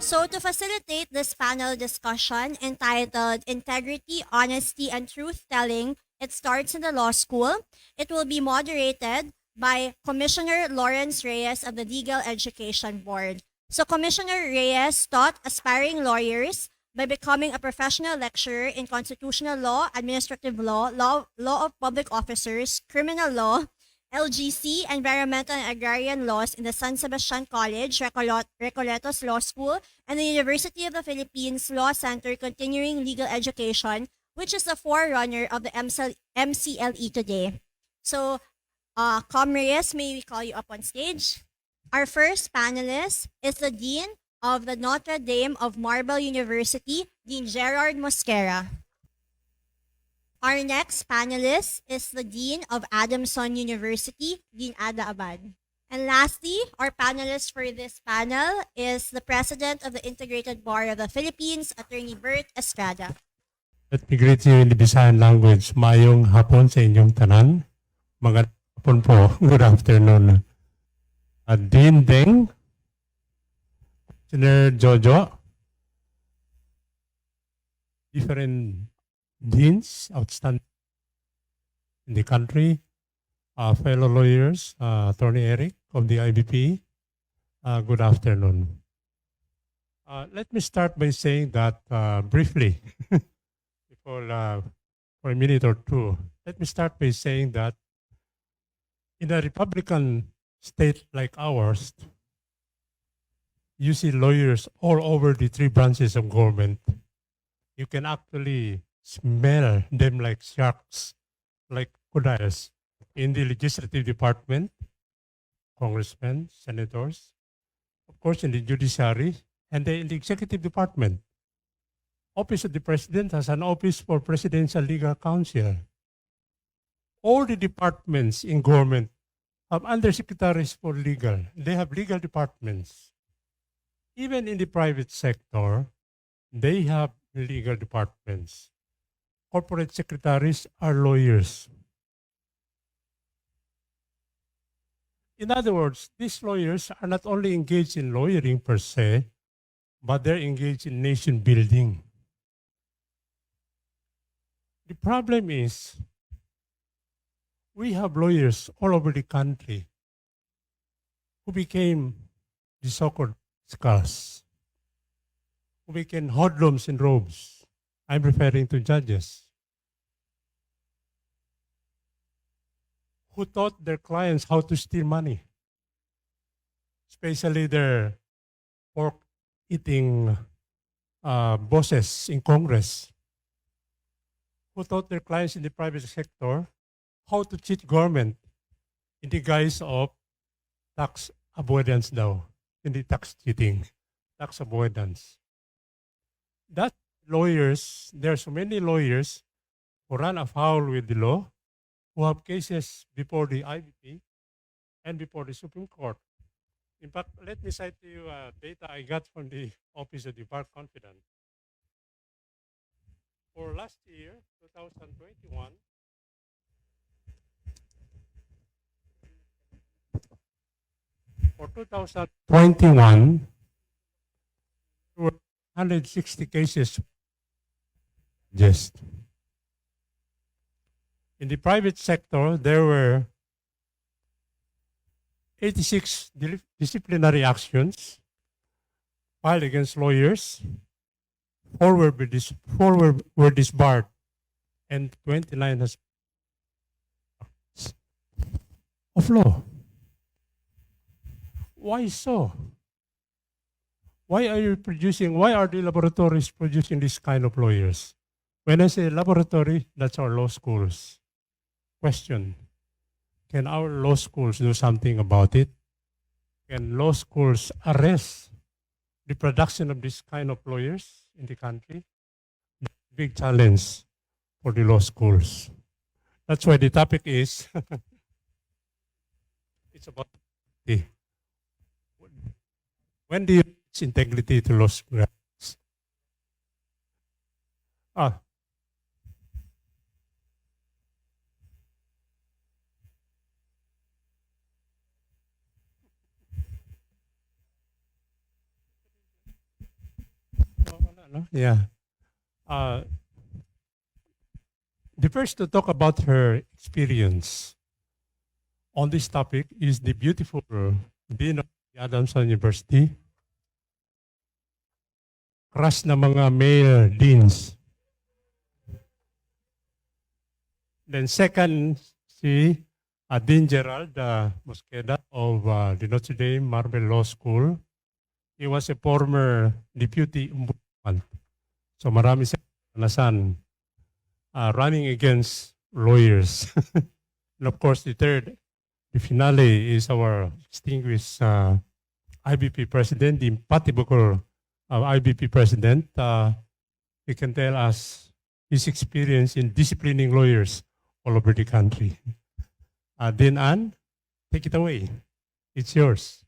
So to facilitate this panel discussion entitled Integrity, Honesty, and Truth-Telling, it starts in the law school. It will be moderated by Commissioner Lorenz Reyes of the Legal Education Board. So Commissioner Reyes taught aspiring lawyers by becoming a professional lecturer in constitutional law, administrative law, law of public officers, criminal law, LGC, Environmental and Agrarian Laws in the San Sebastian College, Recoletos Law School, and the University of the Philippines Law Center Continuing Legal Education, which is the forerunner of the MCLE today. So, Comm Reyes, may we call you up on stage? Our first panelist is the Dean of the Notre Dame of Marbel University, Dean Gerard Mosquera. Our next panelist is the Dean of Adamson University, Dean Ada Abad. And lastly, our panelist for this panel is the President of the Integrated Bar of the Philippines, Attorney Burt Estrada. Let me greet you in the Visayan language. Mayong hapon sa inyong tanan. Mga hapon po. Good afternoon. Dean Deng, Commissioner Jojo, different deans, outstanding in the country, fellow lawyers, Attorney Eric of the IBP, good afternoon. Let me start by saying that briefly, for a minute or two, let me start by saying that in a Republican state like ours, you see lawyers all over the three branches of government. You can actually smell them like sharks, like crocodiles, in the legislative department, congressmen, senators, of course in the judiciary, and in the executive department. Office of the President has an office for Presidential Legal Counsel. All the departments in government have undersecretaries for legal. They have legal departments. Even in the private sector, they have legal departments. Corporate secretaries are lawyers. In other words, these lawyers are not only engaged in lawyering per se, but they're engaged in nation building. The problem is, we have lawyers all over the country who became the so-called skulls, who became hoodlums in robes. I'm referring to judges who taught their clients how to steal money, especially their pork-eating bosses in Congress, who taught their clients in the private sector how to cheat government in the guise of tax avoidance now, in the tax cheating, tax avoidance. That lawyers, there are so many lawyers who run afoul with the law, who have cases before the IBP and before the Supreme Court. In fact, let me cite to you data I got from the Office of the Bar Confidant. For last year, 2021, for 2021, there were 160 cases. Just in the private sector, there were 86 disciplinary actions filed against lawyers. 4 were disbarred, and 29 has of law. Why so? Why are the laboratories producing this kind of lawyers? When I say laboratory, that's our law schools. Question, can our law schools do something about it? Can law schools arrest the production of this kind of lawyers in the country? Big challenge for the law schools. That's why the topic is, it's about when do you teach integrity to law schools? Yeah. Uh, the first to talk about her experience on this topic is the beautiful Dean of the Adamson University. Crush na mga male deans. Then second, si Dean Gerard Mosquera of the Notre Dame Marbel Law School. He was a former deputy ombudsman. So marami siya nasan running against lawyers. And of course, the third, the finale is our distinguished IBP president, the impeccable IBP president. He can tell us his experience in disciplining lawyers all over the country. Then Ann, take it away. It's yours.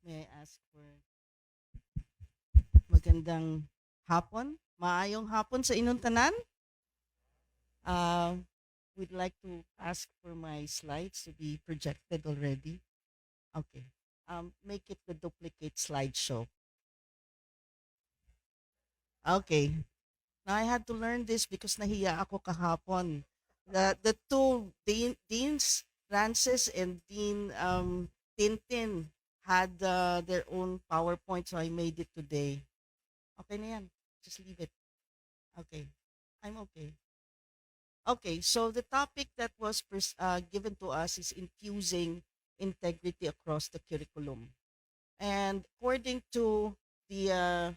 May I ask for magandang hapon? Maayong hapon sa inyong tanan? We'd like to ask for my slides to be projected already. Okay. Make it the duplicate slideshow. Okay. Now I had to learn this because nahiya ako kahapon. The two deans, Francis and Dean Tintin, had their own PowerPoint, so I made it today. Okay na yan. Just leave it. Okay. I'm okay. Okay, so the topic that was given to us is infusing integrity across the curriculum. And according to the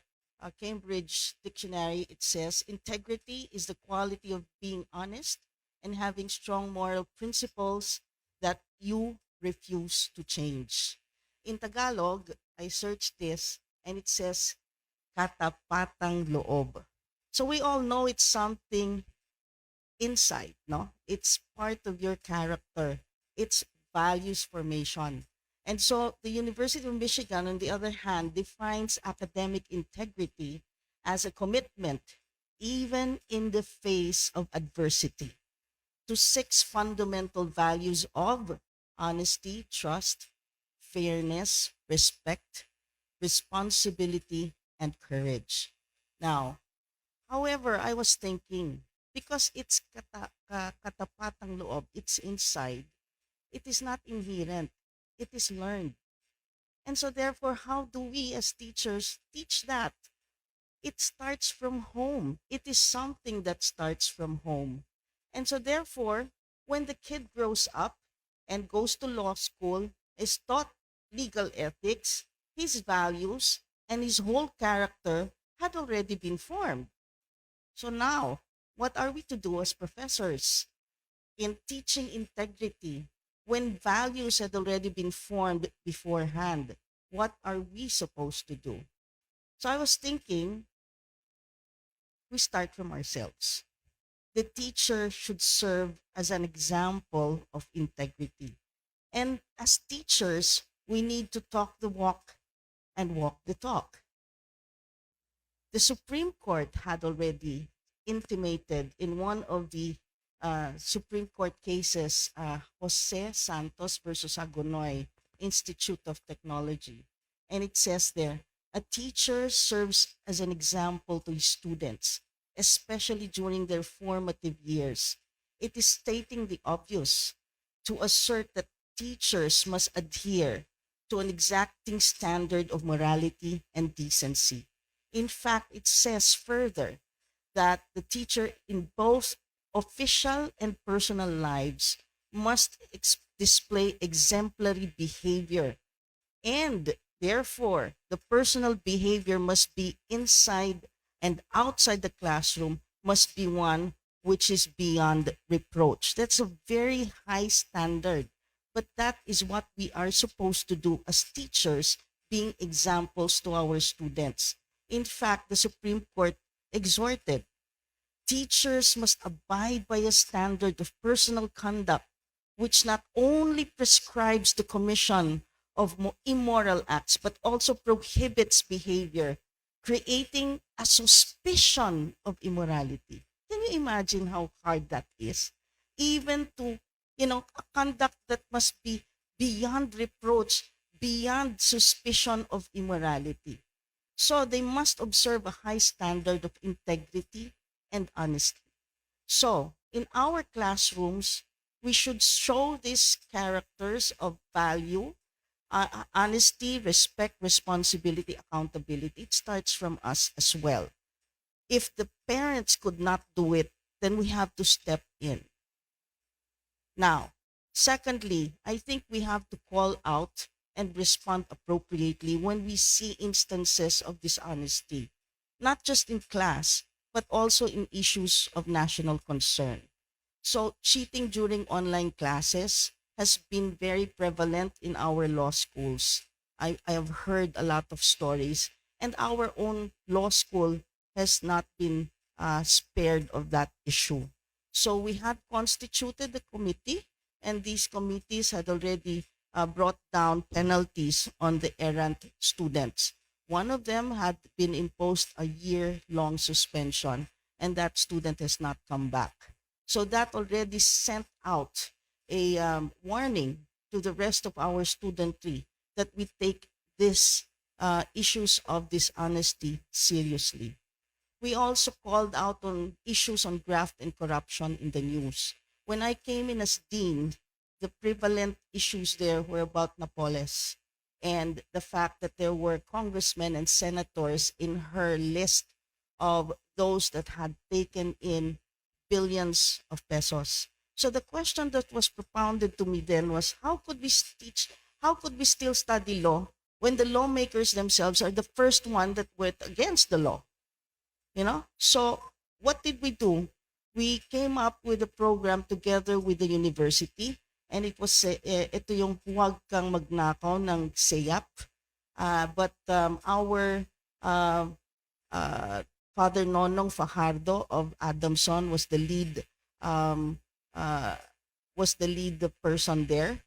Cambridge Dictionary, it says integrity is the quality of being honest and having strong moral principles that you refuse to change. In Tagalog, I searched this and it says katapatang loob. So we all know it's something inside, no? It's part of your character. It's values formation. And so the University of Michigan, on the other hand, defines academic integrity as a commitment, even in the face of adversity, to 6 fundamental values of honesty, trust, fairness, respect, responsibility, and courage. Now, however, I was thinking, because it's katapatang loob, it's inside, it is not inherent, it is learned. And so therefore, how do we as teachers teach that? It starts from home. It is something that starts from home. And so therefore, when the kid grows up and goes to law school, is taught legal ethics, his values, and his whole character had already been formed. So now, what are we to do as professors in teaching integrity when values had already been formed beforehand? What are we supposed to do? So I was thinking, we start from ourselves. The teacher should serve as an example of integrity. And as teachers, we need to talk the walk and walk the talk. The Supreme Court had already intimated in one of the Supreme Court cases, Jose Santos versus Agonoy Institute of Technology. And it says there, a teacher serves as an example to his students, especially during their formative years. It is stating the obvious to assert that teachers must adhere to an exacting standard of morality and decency. In fact, it says further that the teacher in both official and personal lives must display exemplary behavior, and therefore the personal behavior must be inside and outside the classroom must be one which is beyond reproach. That's a very high standard, but that is what we are supposed to do as teachers, being examples to our students. In fact, the Supreme Court exhorted teachers must abide by a standard of personal conduct which not only prescribes the commission of immoral acts but also prohibits behavior creating a suspicion of immorality. Can you imagine how hard that is? Even to, a conduct that must be beyond reproach, beyond suspicion of immorality. So they must observe a high standard of integrity and honesty. So in our classrooms, we should show these characters of value, honesty, respect, responsibility, accountability. It starts from us as well. If the parents could not do it, then we have to step in. Now, secondly, I think we have to call out and respond appropriately when we see instances of dishonesty, not just in class, but also in issues of national concern. So, cheating during online classes has been very prevalent in our law schools. I have heard a lot of stories, and our own law school has not been spared of that issue. So, we had constituted the committee, and these committees had already brought down penalties on the errant students. One of them had been imposed a year-long suspension, and that student has not come back. So that already sent out a warning to the rest of our studentry that we take these issues of dishonesty seriously. We also called out on issues on graft and corruption in the news. When I came in as dean, the prevalent issues there were about Napoles and the fact that there were congressmen and senators in her list of those that had taken in billions of pesos. So the question that was propounded to me then was how could we still study law when the lawmakers themselves are the first one that went against the law? So what did we do? We came up with a program together with the university, and it was ito yung huwag kang magnakaw ng SEAP. But our uh, uh, Father Nonong Fajardo of Adamson um, uh, was the lead person there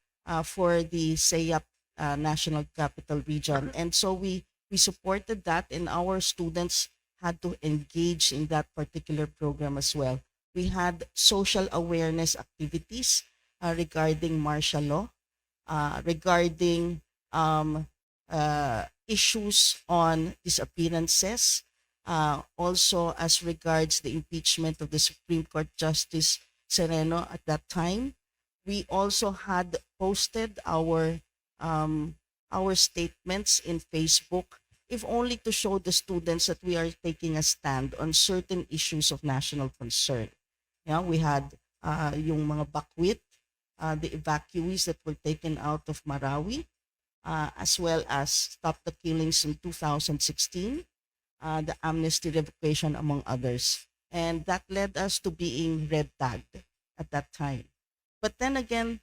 for the SEAP National Capital Region, and so we supported that, and our students had to engage in that particular program as well. We had social awareness activities regarding martial law, regarding issues on disappearances, also as regards the impeachment of the Supreme Court Justice Sereno at that time. We also had posted our statements in Facebook, if only to show the students that we are taking a stand on certain issues of national concern. Yeah, we had yung mga bakwit, the evacuees that were taken out of Marawi, as well as Stop the Killings in 2016, the amnesty revocation, among others. And that led us to being red tagged at that time. But then again,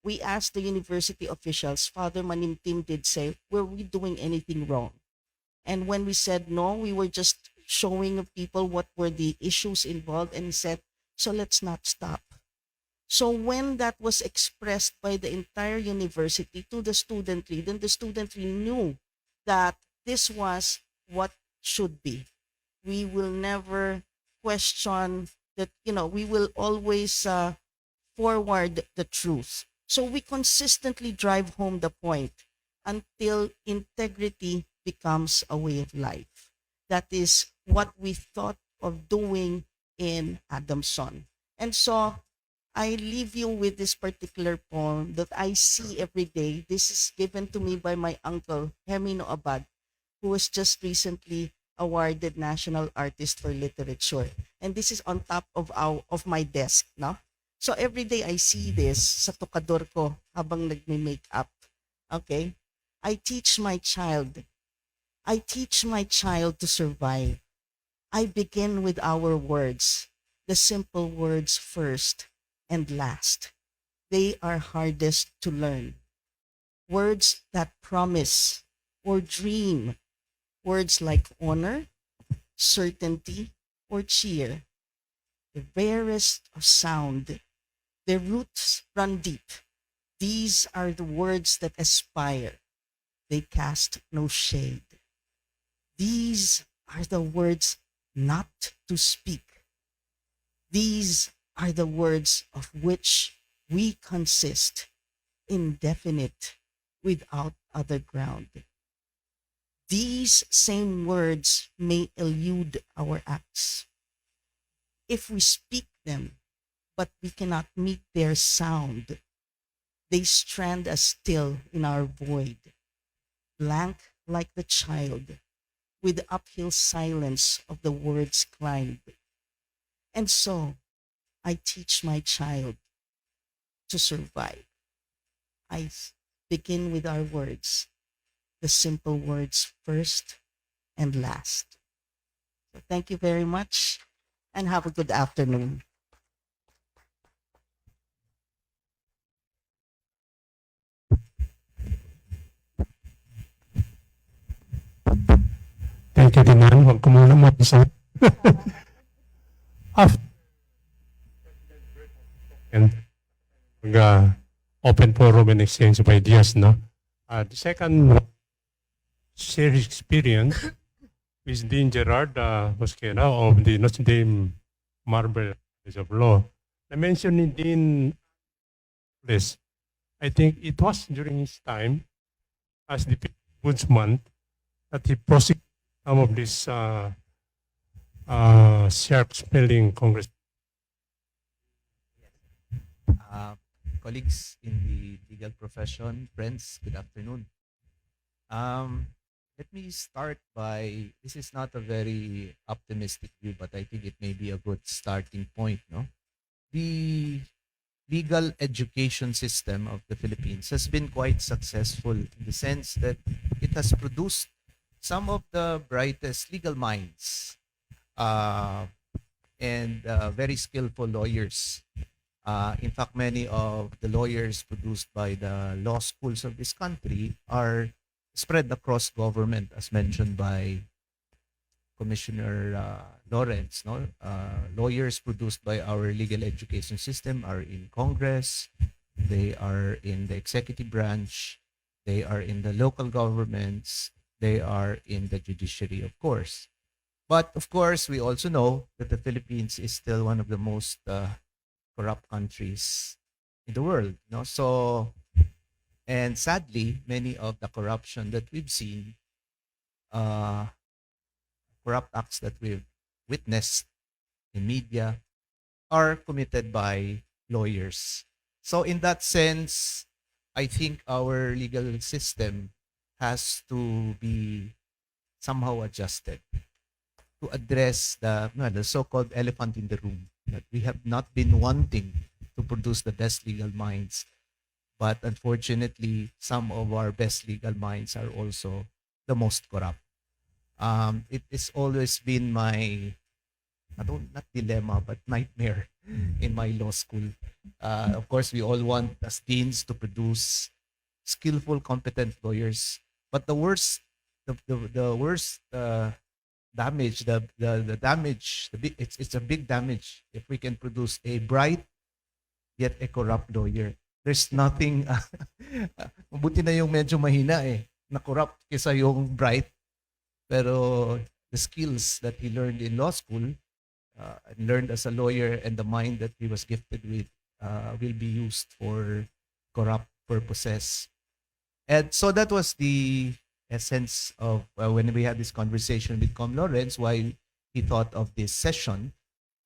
we asked the university officials, Father Manimtim did say, were we doing anything wrong? And when we said no, we were just showing people what were the issues involved, and he said, so let's not stop. So when that was expressed by the entire university to the studentry, then the studentry knew that this was what should be. We will never question that, we will always forward the truth. So we consistently drive home the point until integrity becomes a way of life. That is what we thought of doing in Adamson. And so I leave you with this particular poem that I see every day. This is given to me by my uncle, Hemino Abad, who was just recently awarded National Artist for Literature. And this is on top of my desk, no? So every day I see this sa tukador ko habang nagme-makeup. Okay? I teach my child to survive. I begin with our words, the simple words first and last. They are hardest to learn. Words that promise or dream. Words like honor, certainty, or cheer. The rarest of sound. Their roots run deep. These are the words that aspire. They cast no shade. These are the words not to speak. These are the words of which we consist, indefinite, without other ground. these same words may elude our acts. If we speak them, but we cannot meet their sound, they strand us still in our void, blank like the child, with the uphill silence of the words climbed. And so, I teach my child to survive. Begin with our words, the simple words first and last. So thank you very much and have a good afternoon. Thank you, Dinan. Huwag ko muna mag-isa. After, and open forum and exchange of ideas, no? The second shared experience with Dean Gerard Mosquera of the Notre Dame Marbel College of Law. I mentioned in Dean this. I think it was during his time as the ombudsman that he prosecuted some of this sharp spelling Congress. Colleagues in the legal profession, friends, good afternoon. Let me start by, this is not a very optimistic view, but I think it may be a good starting point. No, the legal education system of the Philippines has been quite successful in the sense that it has produced some of the brightest legal minds and very skillful lawyers. In fact, many of the lawyers produced by the law schools of this country are spread across government, as mentioned by Commissioner Lorenz. No? Lawyers produced by our legal education system are in Congress, they are in the executive branch, they are in the local governments, they are in the judiciary, of course. But of course, we also know that the Philippines is still one of the most corrupt countries in the world. No? So, and sadly, many of the corruption that we've seen, corrupt acts that we've witnessed in media, are committed by lawyers. So in that sense, I think our legal system has to be somehow adjusted to address the so-called elephant in the room, that we have not been wanting to produce the best legal minds. But unfortunately, some of our best legal minds are also the most corrupt. It has always been my, not dilemma, but nightmare in my law school. Of course, we all want as deans to produce skillful, competent lawyers. But the worst, the worst damage, the damage, it's a big damage if we can produce a bright yet a corrupt lawyer. There's nothing, mabuti na yung medyo mahina na corrupt kaysa yung bright. Pero the skills that he learned in law school, and learned as a lawyer, and the mind that he was gifted with will be used for corrupt purposes. And so that was the essence of when we had this conversation with Comm Lorenz, why he thought of this session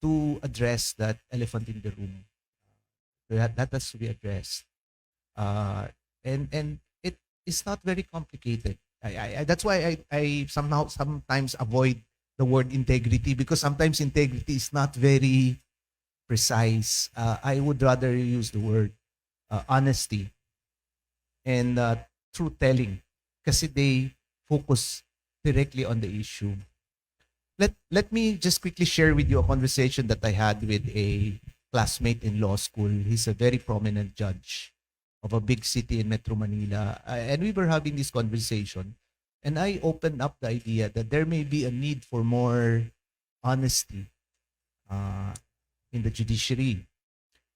to address that elephant in the room. That has to be addressed. And it is not very complicated. That's why I sometimes avoid the word integrity, because sometimes integrity is not very precise. I would rather use the word honesty and truth-telling, kasi they focus directly on the issue. Let me just quickly share with you a conversation that I had with a classmate in law school. He's a very prominent judge of a big city in Metro Manila. And we were having this conversation. And I opened up the idea that there may be a need for more honesty in the judiciary.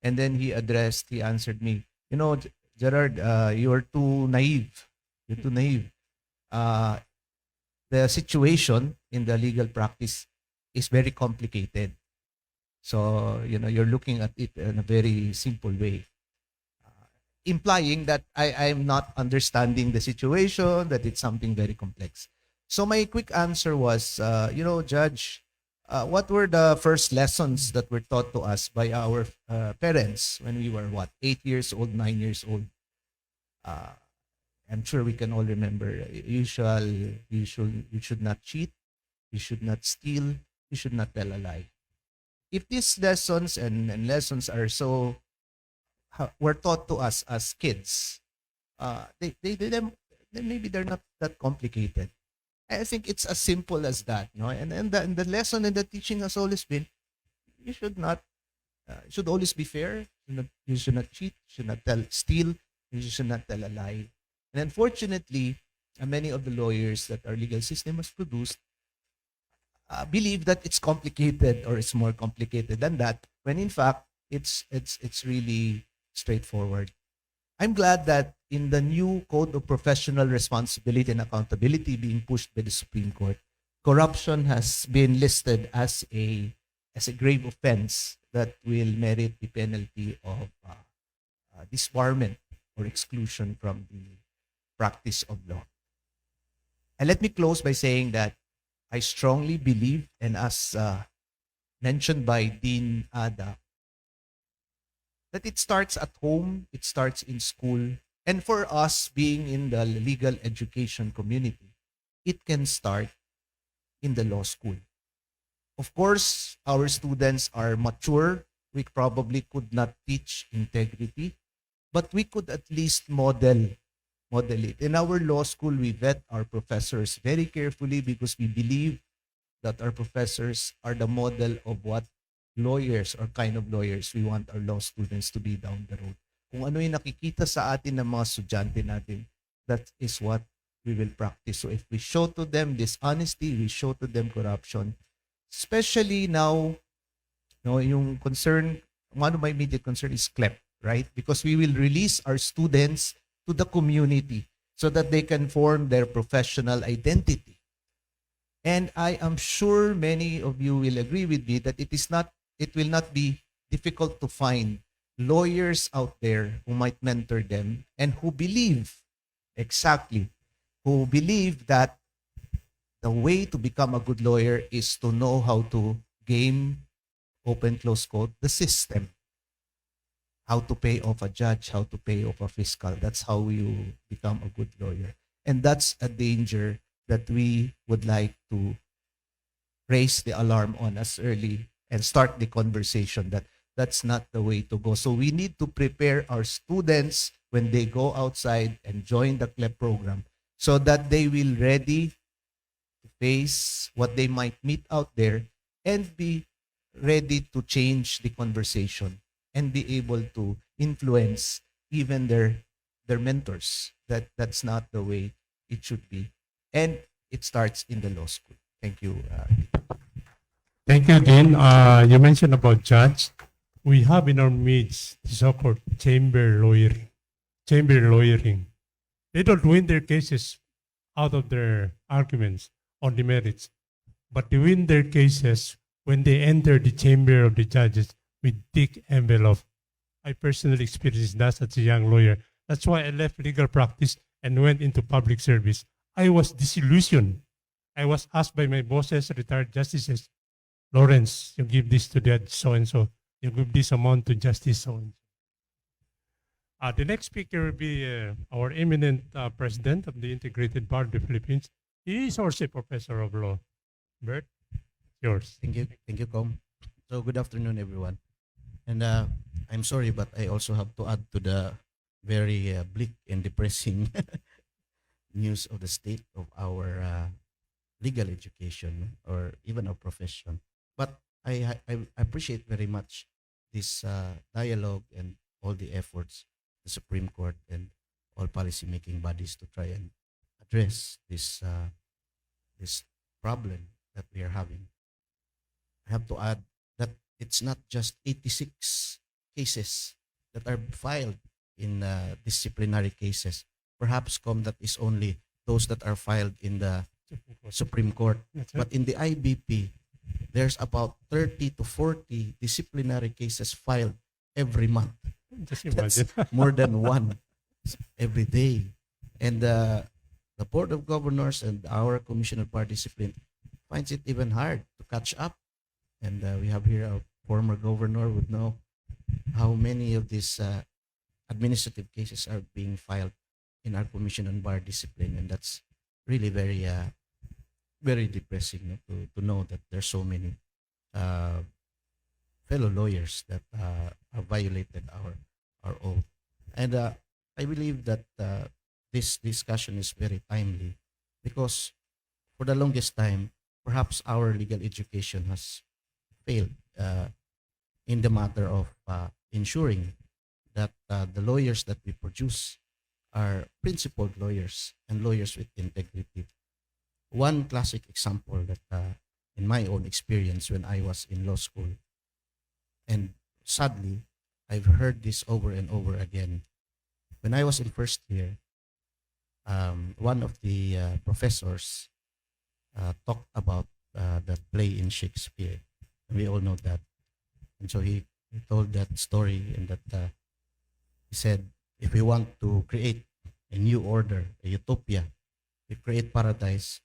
And then he answered me, you know, Gerard, you're too naive. You're too naive. The situation in the legal practice is very complicated. So, you know, you're looking at it in a very simple way. Implying that I'm not understanding the situation, that it's something very complex. So my quick answer was, Judge, what were the first lessons that were taught to us by our parents when we were 8 years old, 9 years old? Uh, I'm sure we can all remember. You should not cheat. You should not steal. You should not tell a lie. If these lessons and lessons are so were taught to us as kids, then maybe they're not that complicated. I think it's as simple as that, no? And the lesson and the teaching has always been, you should not, you should always be fair. You should not cheat. You should not steal. You should not tell a lie. And unfortunately, many of the lawyers that our legal system has produced believe that it's complicated or it's more complicated than that, when in fact it's really straightforward. I'm glad that in the new Code of Professional Responsibility and Accountability being pushed by the Supreme Court, corruption has been listed as a grave offense that will merit the penalty of disbarment or exclusion from the practice of law. And let me close by saying that I strongly believe, and as mentioned by Dean Ada, that it starts at home, it starts in school, and for us being in the legal education community, it can start in the law school. Of course, our students are mature. We probably could not teach integrity, but we could at least model it. In our law school, we vet our professors very carefully because we believe that our professors are the model of what lawyers or kind of lawyers we want our law students to be down the road. Kung ano yung nakikita sa atin ng mga estudyante natin, that is what we will practice. So if we show to them dishonesty, we show to them corruption, especially now, yung concern, one of my immediate concern is CLEP, right? Because we will release our students to the community so that they can form their professional identity. And I am sure many of you will agree with me that it will not be difficult to find lawyers out there who might mentor them and who believe that the way to become a good lawyer is to know how to game, open close quote, the system. How to pay off a judge, how to pay off a fiscal. That's how you become a good lawyer. And that's a danger that we would like to raise the alarm on as early and start the conversation that that's not the way to go. So we need to prepare our students when they go outside and join the CLEP program so that they will ready to face what they might meet out there and be ready to change the conversation and be able to influence even their mentors. That's not the way it should be. And it starts in the law school. Thank you. Thank you, Dean. You mentioned about judge. We have in our midst the so-called chamber lawyering. They don't win their cases out of their arguments on the merits, but they win their cases when they enter the chamber of the judges with thick envelope. I personally experienced that as a young lawyer. That's why I left legal practice and went into public service. I was disillusioned. I was asked by my bosses, retired justices, Lorenz, you give this to Judge so-and-so. You give this amount to Justice so-and-so. The next speaker will be our eminent president of the Integrated Bar of the Philippines. He is also a professor of law. Burt, yours. Thank you, Comm. So good afternoon, everyone. And I'm sorry, but I also have to add to the very bleak and depressing news of the state of our legal education or even our profession. But I appreciate very much this dialogue and all the efforts the Supreme Court and all policy-making bodies to try and address this problem that we are having. I have to add that it's not just 86 cases that are filed in disciplinary cases. Perhaps, that is only those that are filed in the Supreme Court. That's But in the IBP, there's about 30 to 40 disciplinary cases filed every month. Just That's imagine. more than one every day. And the Board of Governors and our Commission on Bar Discipline finds it even hard to catch up. And we have here a former governor would know how many of these administrative cases are being filed in our Commission on Bar Discipline, and that's really very depressing, no, to know that there's so many uh, fellow lawyers that have violated our oath. And I believe that this discussion is very timely because for the longest time, perhaps our legal education has failed in the matter of ensuring that the lawyers that we produce are principled lawyers and lawyers with integrity. One classic example that in my own experience when I was in law school, and sadly, I've heard this over and over again. When I was in first year, one of the professors talked about that play in Shakespeare. We all know that. And so he told that story, and that he said, if we want to create a new order, a utopia, to create paradise,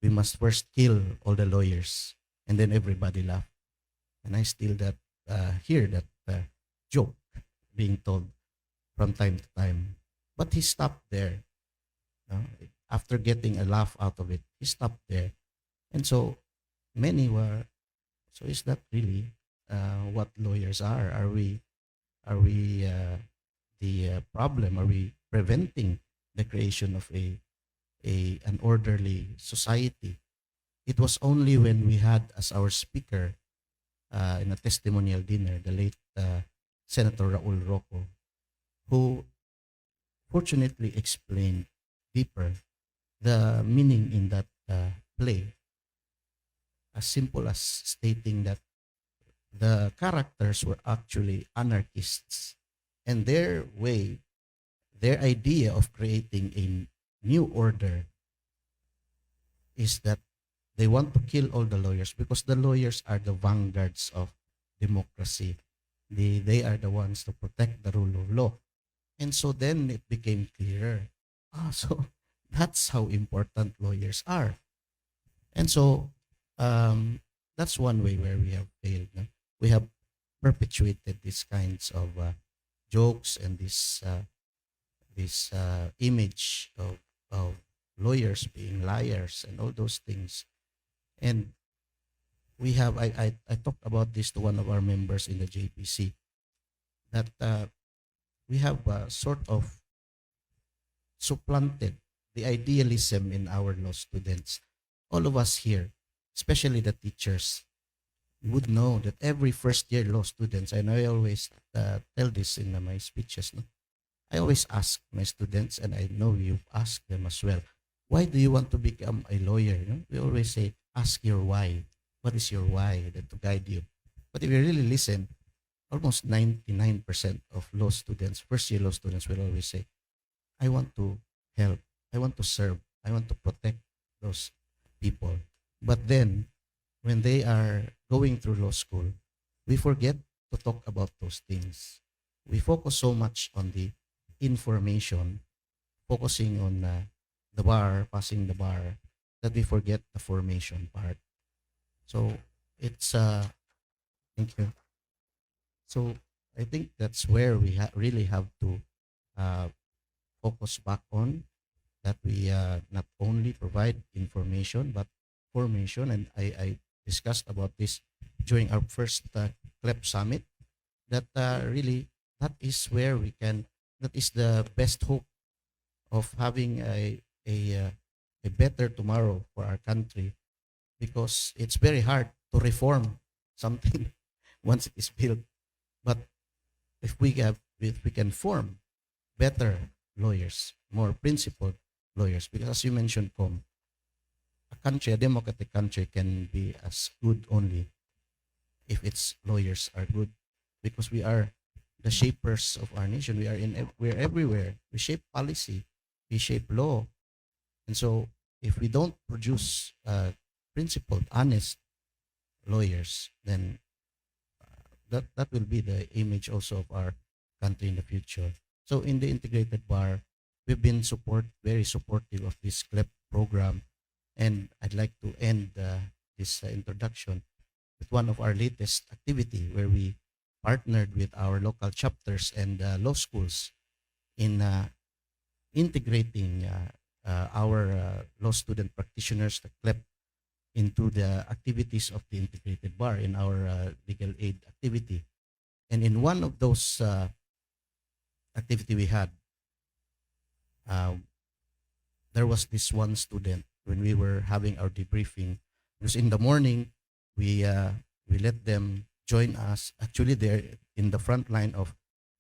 we must first kill all the lawyers, and then everybody laugh. And I still hear that joke being told from time to time. But he stopped there. No? After getting a laugh out of it, he stopped there. And so many were. So is that really what lawyers are? Are we the problem? Are we preventing the creation of an orderly society? It was only when we had as our speaker in a testimonial dinner the late Senator Raul Rocco, who fortunately explained deeper the meaning in that play, as simple as stating that the characters were actually anarchists, and their idea of creating a new order is that they want to kill all the lawyers because the lawyers are the vanguards of democracy. They are the ones to protect the rule of law. And so then it became clearer. So that's how important lawyers are. And so that's one way where we have failed. No? We have perpetuated these kinds of jokes and this image of lawyers being liars and all those things. And we have, I talked about this to one of our members in the JPC, that we have sort of supplanted the idealism in our law students. All of us here, especially the teachers, would know that every first year law students, and I always tell this in my speeches, no? I always ask my students, and I know you've asked them as well, why do you want to become a lawyer? You know? We always say, ask your why. What is your why that to guide you? But if you really listen, almost 99% of law students, first year law students will always say, I want to help, I want to serve, I want to protect those people. But then, when they are going through law school, we forget to talk about those things. We focus so much on the information, focusing on the bar, passing the bar, that we forget the formation part. So it's thank you. So I think that's where we really have to focus back on, that we not only provide information but formation. And I discussed about this during our first CLEP summit, that really that is where we can, that is the best hope of having a better tomorrow for our country, because it's very hard to reform something once it is built. But if we can form better lawyers, more principled lawyers, because as you mentioned, Com, a democratic country can be as good only if its lawyers are good, because we are the shapers of our nation. We're everywhere. We shape policy, we shape law, and so if we don't produce principled, honest lawyers, then that will be the image also of our country in the future. So in the integrated bar, we've been very supportive of this CLEP program, and I'd like to end this introduction with one of our latest activity where we partnered with our local chapters and law schools in integrating our law student practitioners, the CLEP, into the activities of the integrated bar in our legal aid activity. And in one of those activity we had, there was this one student when we were having our debriefing. Because in the morning, we let them join us. Actually, they're in the front line of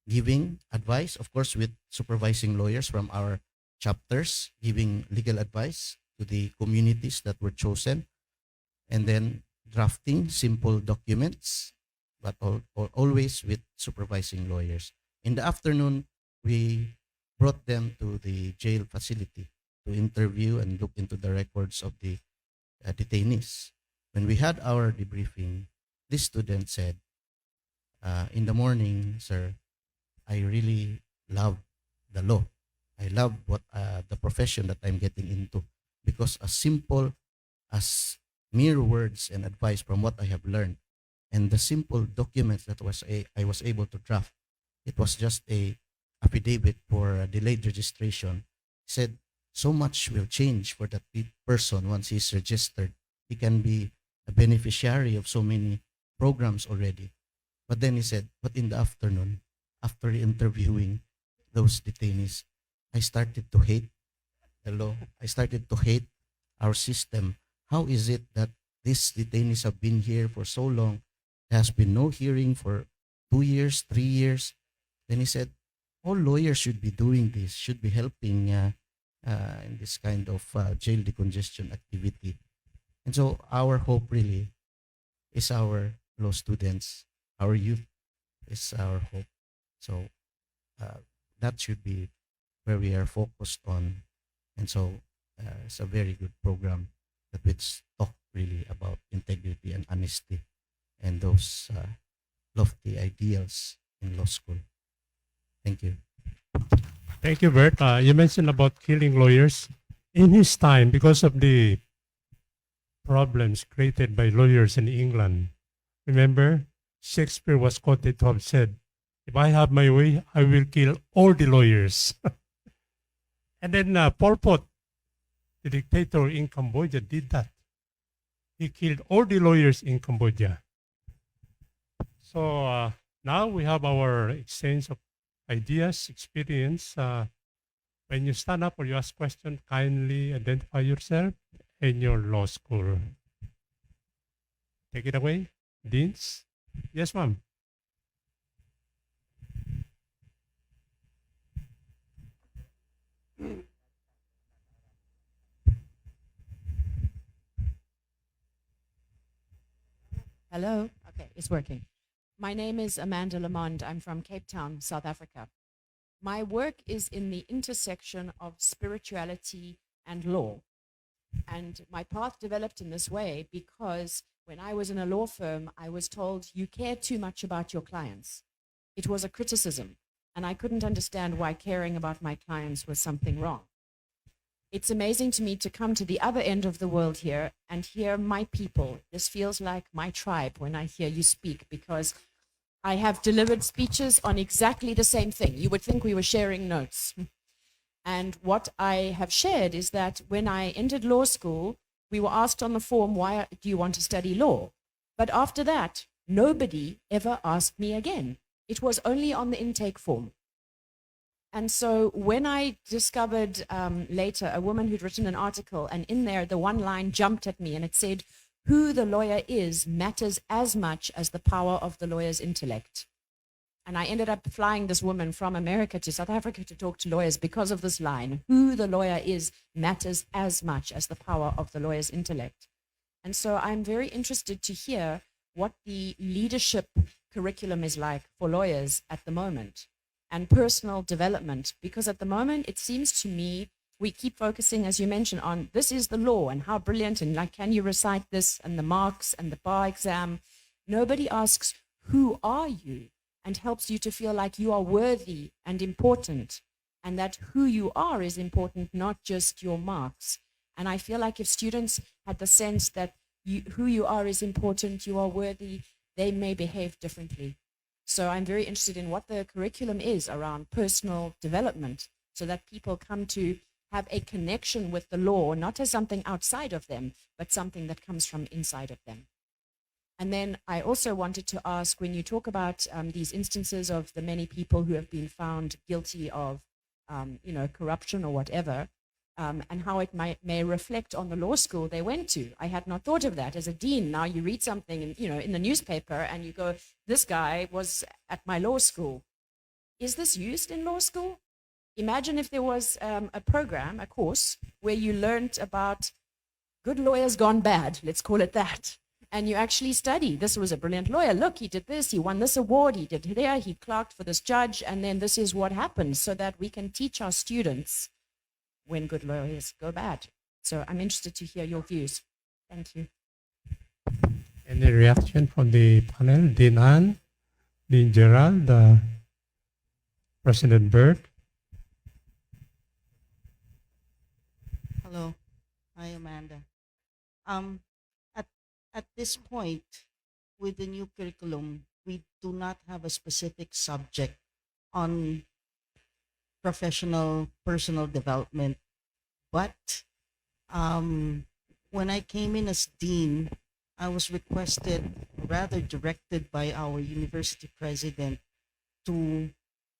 giving advice, of course, with supervising lawyers from our chapters, giving legal advice to the communities that were chosen, and then drafting simple documents, but always with supervising lawyers. In the afternoon, we brought them to the jail facility to interview and look into the records of the detainees. When we had our debriefing, this student said, in the morning, sir, I really love the law. I love what the profession that I'm getting into, because as simple as mere words and advice from what I have learned, and the simple documents that I was able to draft, it was just a affidavit for delayed registration. He said so much will change for that person once he's registered. He can be a beneficiary of so many programs already. But then he said, but in the afternoon, after interviewing those detainees, I started to hate the law. I started to hate our system. How is it that these detainees have been here for so long? There has been no hearing for 2 years, 3 years. Then he said, all lawyers should be doing this, should be helping in this kind of jail decongestion activity. And so our hope really is our law students, our youth is our hope. So that should be where we are focused on. And so it's a very good program that we talk really about integrity and honesty and those lofty ideals in law school. Thank you. Thank you, Burt. You mentioned about killing lawyers. In his time, because of the problems created by lawyers in England, remember, Shakespeare was quoted to have said, if I have my way, I will kill all the lawyers. And then Pol Pot, the dictator in Cambodia, did that. He killed all the lawyers in Cambodia. So now we have our exchange of ideas, experience. When you stand up or you ask questions, kindly identify yourself and your law school. Take it away, Deans. Yes, ma'am. Hello? Okay, it's working. My name is Amanda Lamond. I'm from Cape Town, South Africa. My work is in the intersection of spirituality and law. And my path developed in this way because when I was in a law firm, I was told, you care too much about your clients. It was a criticism, and I couldn't understand why caring about my clients was something wrong. It's amazing to me to come to the other end of the world here and hear my people. This feels like my tribe when I hear you speak, because I have delivered speeches on exactly the same thing. You would think we were sharing notes. And what I have shared is that when I entered law school, we were asked on the form, why do you want to study law? But after that, nobody ever asked me again. It was only on the intake form. And so when I discovered later a woman who'd written an article, and in there the one line jumped at me and it said, who the lawyer is matters as much as the power of the lawyer's intellect. And I ended up flying this woman from America to South Africa to talk to lawyers because of this line, who the lawyer is matters as much as the power of the lawyer's intellect. And so I'm very interested to hear what the leadership curriculum is like for lawyers at the moment, and personal development, because at the moment it seems to me we keep focusing, as you mentioned, on this is the law and how brilliant, and like, can you recite this, and the marks and the bar exam. Nobody asks, who are you, and helps you to feel like you are worthy and important. and that who you are is important, not just your marks. And I feel like if students had the sense that who you are is important, you are worthy, they may behave differently. So I'm very interested in what the curriculum is around personal development so that people come to have a connection with the law, not as something outside of them, but something that comes from inside of them. And then I also wanted to ask, when you talk about these instances of the many people who have been found guilty of, corruption or whatever, and how it may reflect on the law school they went to. I had not thought of that. As a dean, now you read something in the newspaper and you go, this guy was at my law school. Is this used in law school? Imagine if there was a program, a course, where you learned about good lawyers gone bad, let's call it that. And you actually study. This was a brilliant lawyer. Look, he did this, he won this award, he did there, he clerked for this judge, and then this is what happens, so that we can teach our students when good lawyers go bad. So I'm interested to hear your views. Thank you. Any reaction from the panel? Dean Ann, Dean Gerard, President Burt. Hello. Hi, Amanda. At this point, with the new curriculum, we do not have a specific subject on professional personal development. But when I came in as dean, I was requested, rather directed by our university president, to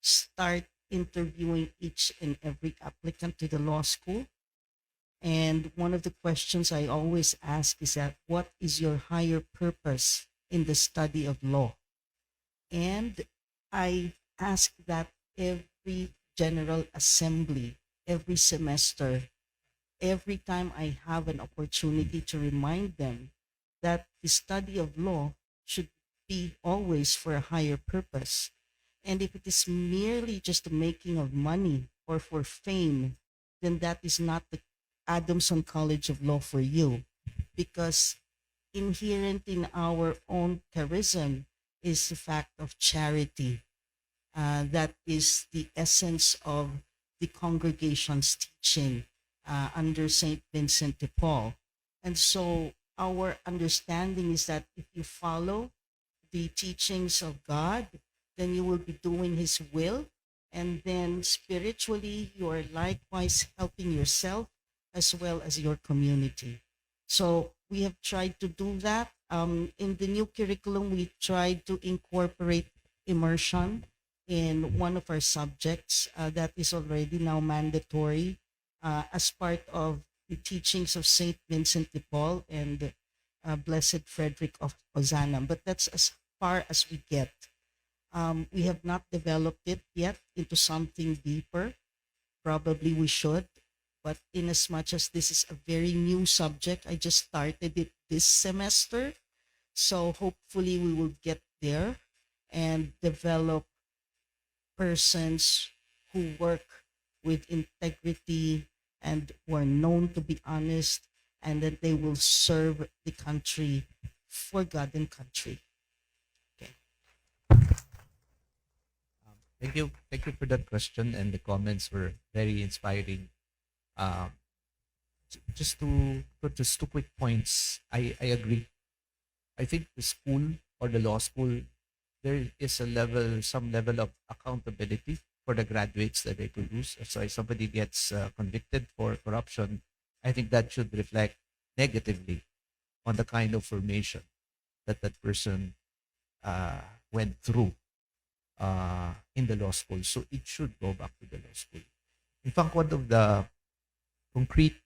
start interviewing each and every applicant to the law school. And one of the questions I always ask is that, what is your higher purpose in the study of law? And I ask that every General Assembly, every semester, every time I have an opportunity to remind them that the study of law should be always for a higher purpose. And if it is merely just the making of money or for fame, then that is not the Adamson College of Law for you, because inherent in our own charism is the fact of charity. That is the essence of the congregation's teaching under St. Vincent de Paul. And so our understanding is that if you follow the teachings of God, then you will be doing His will. And then spiritually, you are likewise helping yourself as well as your community. So we have tried to do that. In the new curriculum, we tried to incorporate immersion in one of our subjects that is already now mandatory as part of the teachings of Saint Vincent de Paul and Blessed Frederick of Ozanam. But that's as far as we get. We have not developed it yet into something deeper. Probably we should. But in as much as this is a very new subject, I just started it this semester. So hopefully we will get there and develop persons who work with integrity and who are known to be honest, and that they will serve the country for God and country. Okay. Thank you for that question, and the comments were very inspiring. Um, just two quick points. I agree. I think the school or the law school, there is some level of accountability for the graduates that they produce. So if somebody gets convicted for corruption, I think that should reflect negatively on the kind of formation that that person went through in the law school. So it should go back to the law school. In fact, one of the concrete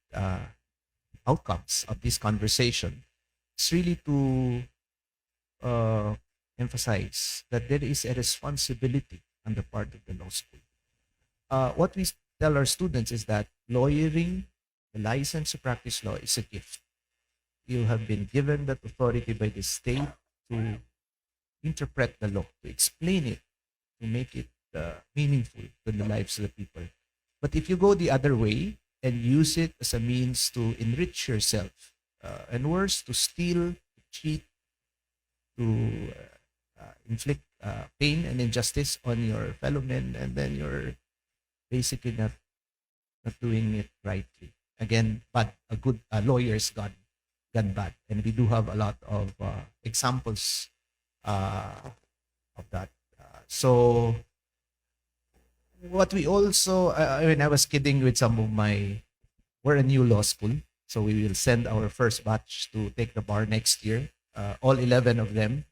outcomes of this conversation is really to emphasize that there is a responsibility on the part of the law school. What we tell our students is that lawyering, the license to practice law, is a gift. You have been given that authority by the state to interpret the law, to explain it, to make it meaningful to the lives of the people. But if you go the other way and use it as a means to enrich yourself, and worse, to steal, to cheat, to inflict pain and injustice on your fellow men, and then you're basically not doing it rightly. Again, but a good lawyer's gone bad, and we do have a lot of examples of that. So what we also, I mean, I was kidding with some of we're a new law school, so we will send our first batch to take the bar next year. All 11 of them.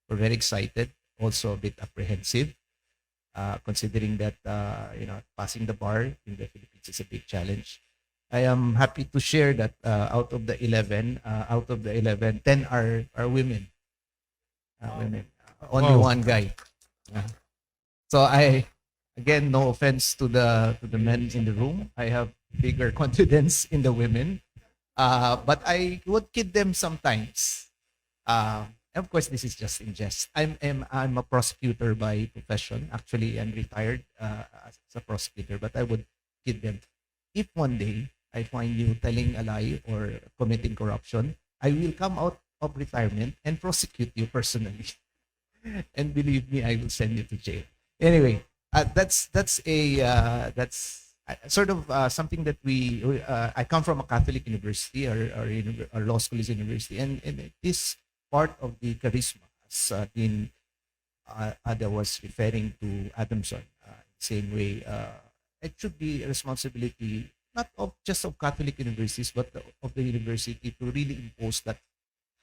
We're very excited, also a bit apprehensive, considering that passing the bar in the Philippines is a big challenge. I am happy to share that out of the 11, 10 are women. Women. Only Wow. one guy. So again, no offense to the men in the room. I have bigger confidence in the women, but I would kid them sometimes. Of course, this is just in jest. I'm a prosecutor by profession. Actually, I'm retired as a prosecutor, but I would kid them. If one day I find you telling a lie or committing corruption, I will come out of retirement and prosecute you personally. And believe me, I will send you to jail. Anyway, that's sort of something that I come from a Catholic university. Our law school is a university, and it is part of the charisma, as Dean Ada was referring to Adamson. Same way, it should be a responsibility not of just of Catholic universities, but of the university to really impose that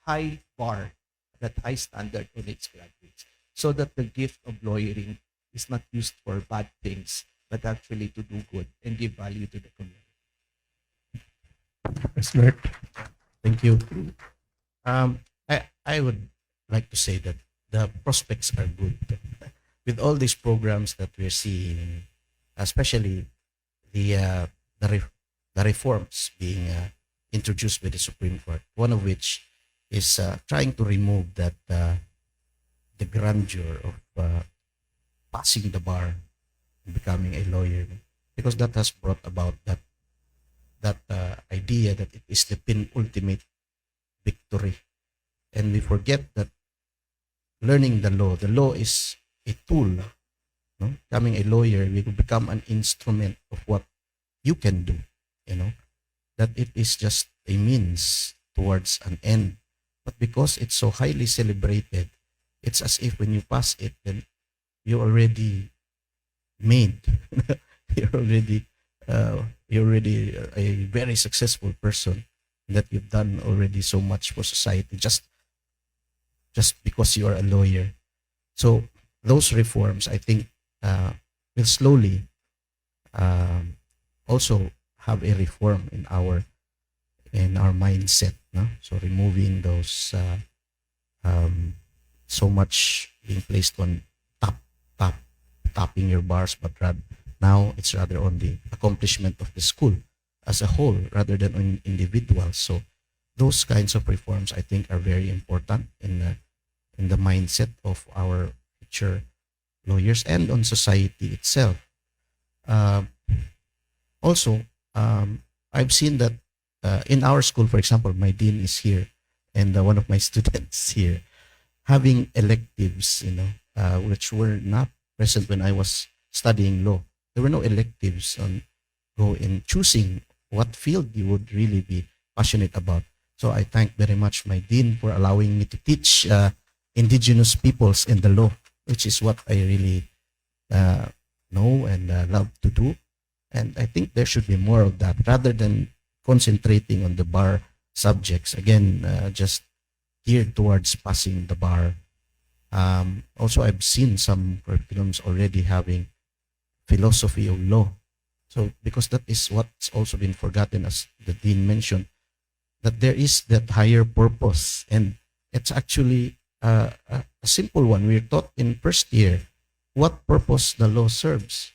high bar, that high standard on its graduates, so that the gift of lawyering is not used for bad things, but actually to do good and give value to the community. Respect. Thank you. I would like to say that the prospects are good with all these programs that we're seeing, especially the reforms being introduced by the Supreme Court. One of which is trying to remove that the grandeur of passing the bar and becoming a lawyer, because that has brought about that idea that it is the penultimate victory. And we forget that learning the law is a tool. No? Becoming a lawyer, we will become an instrument of what you can do. That it is just a means towards an end. But because it's so highly celebrated, it's as if when you pass it, then you're already made. you're already a very successful person, that you've done already so much for society just because you are a lawyer. So those reforms, I think, will slowly also have a reform in our mindset. No? So removing those so much being placed on topping your bars, but now it's rather on the accomplishment of the school as a whole rather than on individuals. So those kinds of reforms, I think, are very important in the mindset of our future lawyers and on society itself. Also, I've seen that in our school, for example, my dean is here, and one of my students here, having electives, which were not present when I was studying law. There were no electives on choosing what field you would really be passionate about. So I thank very much my dean for allowing me to teach indigenous peoples in the law, which is what I really know and love to do. And I think there should be more of that rather than concentrating on the bar subjects. Again, just geared towards passing the bar. Also, I've seen some curriculums already having philosophy of law. So, because that is what's also been forgotten, as the dean mentioned, that there is that higher purpose. And it's actually a simple one. We're taught in first year what purpose the law serves.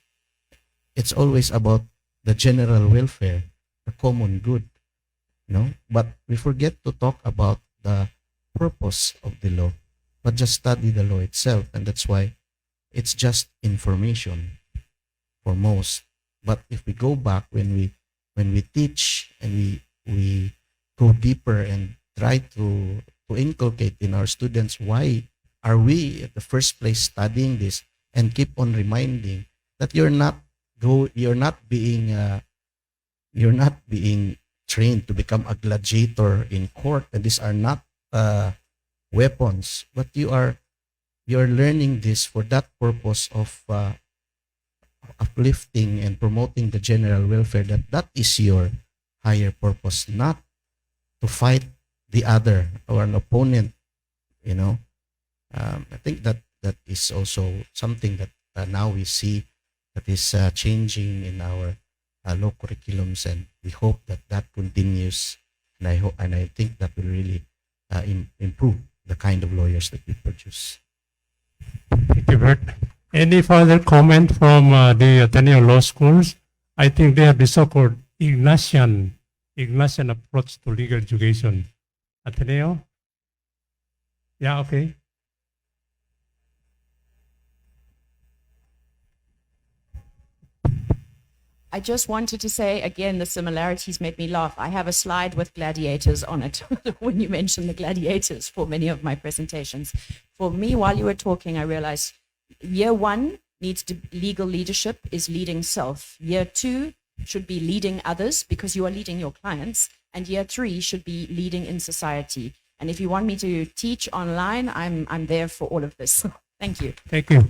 It's always about the general welfare, the common good. But we forget to talk about the purpose of the law, but just study the law itself. And that's why it's just information for most. But if we go back, when we teach and we go deeper and try to inculcate in our students why are we at the first place studying this, and keep on reminding that you're not you're not being trained to become a gladiator in court, and these are not weapons, but you're learning this for that purpose of uplifting and promoting the general welfare. That is your higher purpose, not to fight the other or an opponent. You know, I think that is also something that now we see that is changing in our law curriculums, and we hope that that continues. And I think that will really improve the kind of lawyers that we produce. Thank you, Burt. Any further comment from the Ateneo Law Schools? I think they have the so-called Ignatian approach to legal education. Ateneo? Yeah, okay. I just wanted to say again, the similarities made me laugh. I have a slide with gladiators on it when you mentioned the gladiators for many of my presentations. For me, while you were talking, I realized year one legal leadership is leading self. Year two should be leading others because you are leading your clients. And year three should be leading in society. And if you want me to teach online, I'm there for all of this. Thank you. Thank you.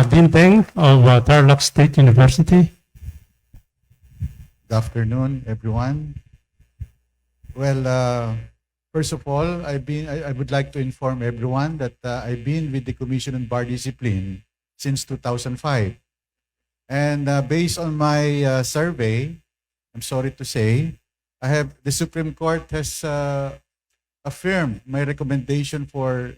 Dean Teng of Tarlac State University. Good afternoon, everyone. Well, first of all, I would like to inform everyone that I've been with the Commission on Bar Discipline since 2005. And based on my survey, I'm sorry to say, the Supreme Court has affirmed my recommendation for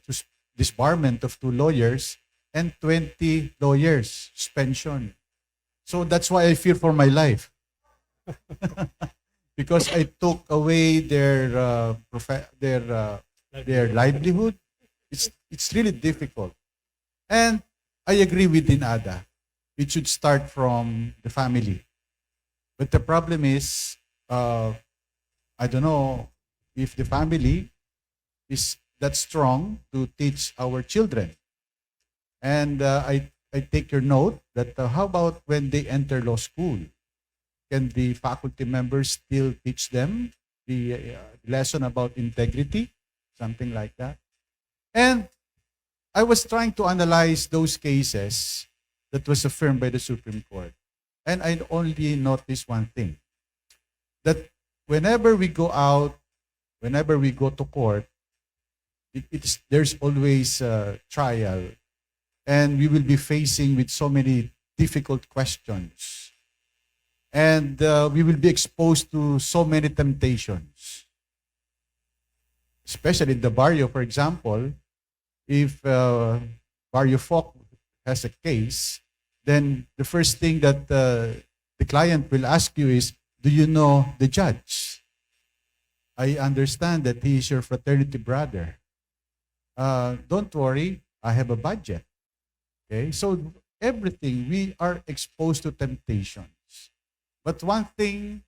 disbarment of 2 lawyers and 20 lawyers suspension. So that's why I fear for my life. Because I took away their livelihood. It's really difficult. And I agree with Dean Ada. It should start from the family. But the problem is, I don't know if the family is that strong to teach our children. And I take your note that how about when they enter law school? Can the faculty members still teach them the lesson about integrity? Something like that. And I was trying to analyze those cases that was affirmed by the Supreme Court. And I only noticed one thing. That whenever we go out, whenever we go to court, there's always a trial. And we will be facing with so many difficult questions. And we will be exposed to so many temptations. Especially in the barrio, for example, if barrio folk has a case, then the first thing that the client will ask you is, do you know the judge? I understand that he is your fraternity brother. Don't worry, I have a budget. Okay, so everything, we are exposed to temptations. But one thing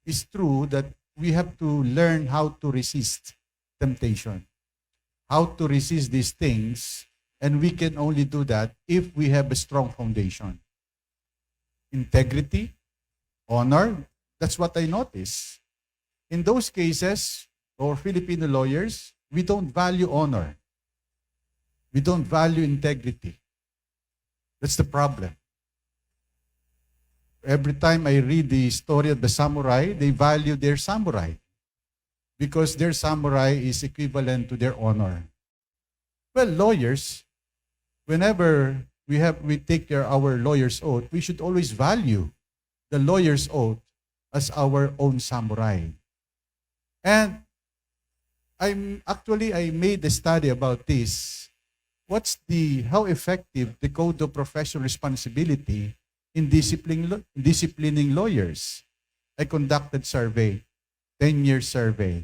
is true, that we have to learn how to resist temptation, how to resist these things, and we can only do that if we have a strong foundation. Integrity, honor, that's what I notice. In those cases, for Filipino lawyers, we don't value honor. We don't value integrity. That's the problem. Every time I read the story of the samurai, they value their samurai because their samurai is equivalent to their honor. Well, lawyers, whenever we take our lawyer's oath, we should always value the lawyer's oath as our own samurai. And I made a study about this. How effective the Code of Professional Responsibility in disciplining lawyers. I conducted survey, 10-year survey.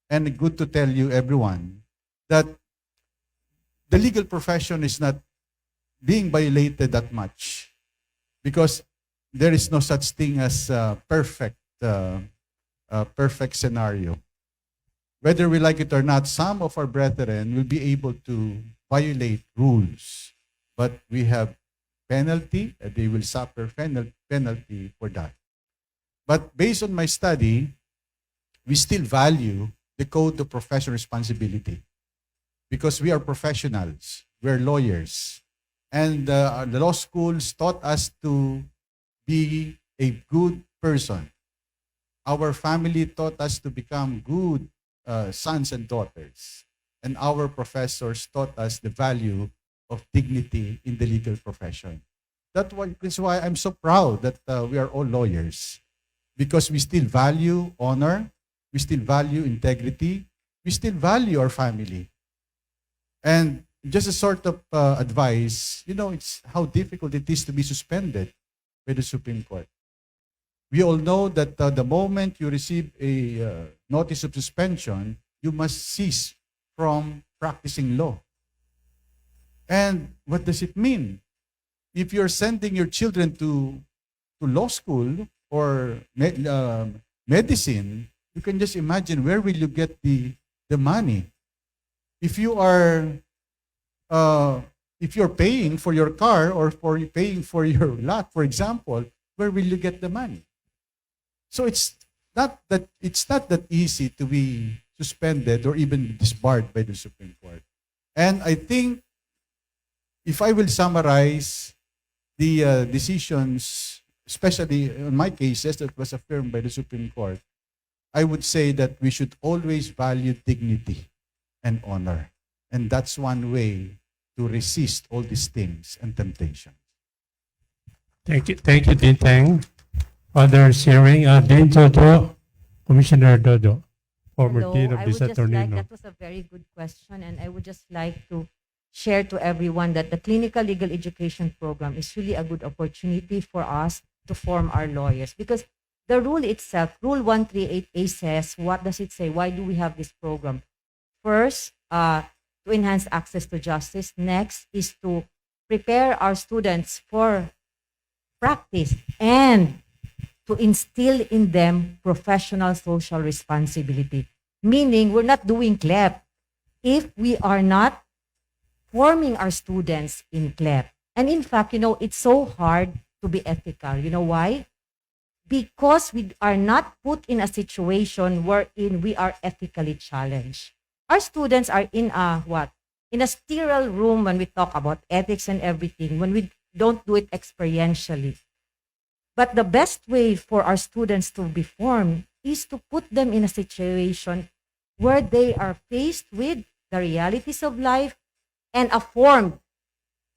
And good to tell you, everyone, that the legal profession is not being violated that much because there is no such thing as a perfect scenario. Whether we like it or not, some of our brethren will be able to violate rules, but we have penalty, they will suffer penalty for that. But based on my study, we still value the code of professional responsibility because we are professionals, we're lawyers. And the law schools taught us to be a good person. Our family taught us to become good sons and daughters. And our professors taught us the value of dignity in the legal profession. That's why I'm so proud that we are all lawyers, because we still value honor, we still value integrity, we still value our family. And just a sort of advice, it's how difficult it is to be suspended by the Supreme Court. We all know that the moment you receive a notice of suspension, you must cease from practicing law. And what does it mean? If you're sending your children to law school or medicine, you can just imagine where will you get the money. If you are if you're paying for your car or paying for your lot, for example, where will you get the money? So it's not that easy to be suspended or even disbarred by the Supreme Court. And I think if I will summarize the decisions, especially in my cases that was affirmed by the Supreme Court, I would say that we should always value dignity and honor. And that's one way to resist all these things and temptations. Thank you, Dean Tang. Others hearing, Dean Dodo, Commissioner Dodo, former Hello, Dean of I this would just attorney. like, that was a very good question, and I would just like to share to everyone that the clinical legal education program is really a good opportunity for us to form our lawyers, because the rule itself, Rule 138A says, what does it say? Why do we have this program? First, to enhance access to justice. Next is to prepare our students for practice and to instill in them professional social responsibility. Meaning, we're not doing CLEP if we are not forming our students in CLEP. And in fact, it's so hard to be ethical. You know why? Because we are not put in a situation wherein we are ethically challenged. Our students are in a sterile room when we talk about ethics and everything, when we don't do it experientially. But the best way for our students to be formed is to put them in a situation where they are faced with the realities of life, and a formed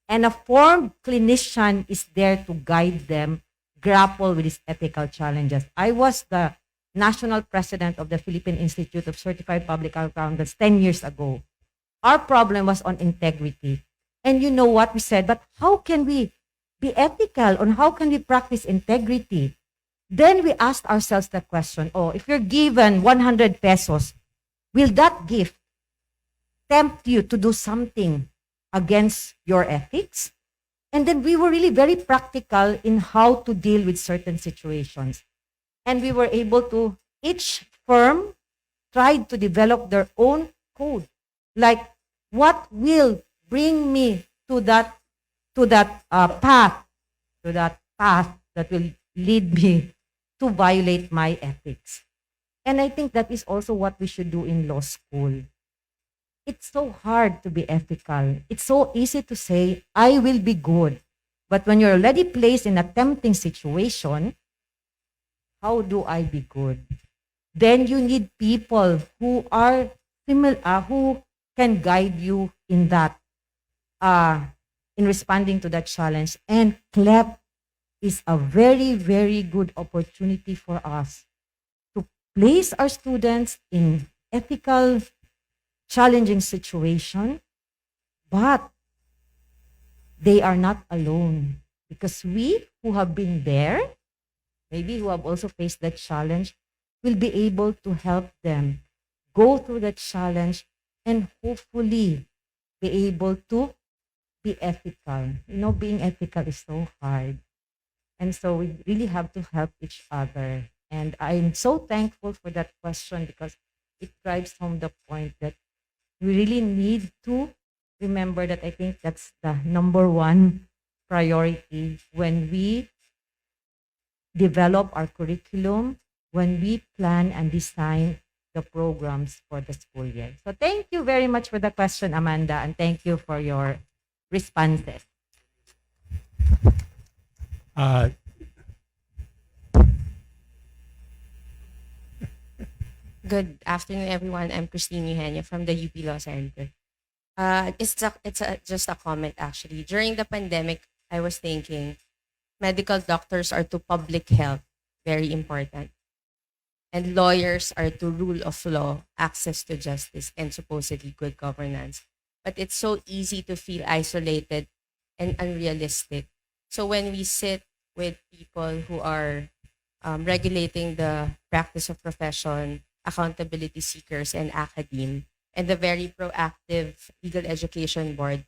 clinician is there to guide them grapple with these ethical challenges. I was the national president of the Philippine Institute of Certified Public Accountants 10 years ago. Our problem was on integrity. And you know what we said, but how can we be ethical, on how can we practice integrity? Then we asked ourselves the question, if you're given 100 pesos, will that gift tempt you to do something against your ethics? And then we were really very practical in how to deal with certain situations. And we were able to, each firm tried to develop their own code. Like, what will bring me to that path that will lead me to violate my ethics. And I think that is also what we should do in law school. It's so hard to be ethical. It's so easy to say, I will be good. But when you're already placed in a tempting situation, how do I be good? Then you need people who are similar, who can guide you in that, in responding to that challenge. And CLEP is a very, very good opportunity for us to place our students in ethical, challenging situation, but they are not alone, because we who have been there, maybe who have also faced that challenge, will be able to help them go through that challenge and hopefully be able to be ethical. Being ethical is so hard. And so we really have to help each other. And I'm so thankful for that question, because it drives home the point that we really need to remember that I think that's the number one priority when we develop our curriculum, when we plan and design the programs for the school year. So thank you very much for the question, Amanda, and thank you for your responses. Uh, Good afternoon, everyone. I'm Christine Eugenio from the UP Law Center. Just a comment, actually. During the pandemic, I was thinking medical doctors are to public health, very important. And lawyers are to rule of law, access to justice, and supposedly good governance. But it's so easy to feel isolated and unrealistic. So when we sit with people who are regulating the practice of profession, accountability seekers, and academe, and the very proactive legal education board,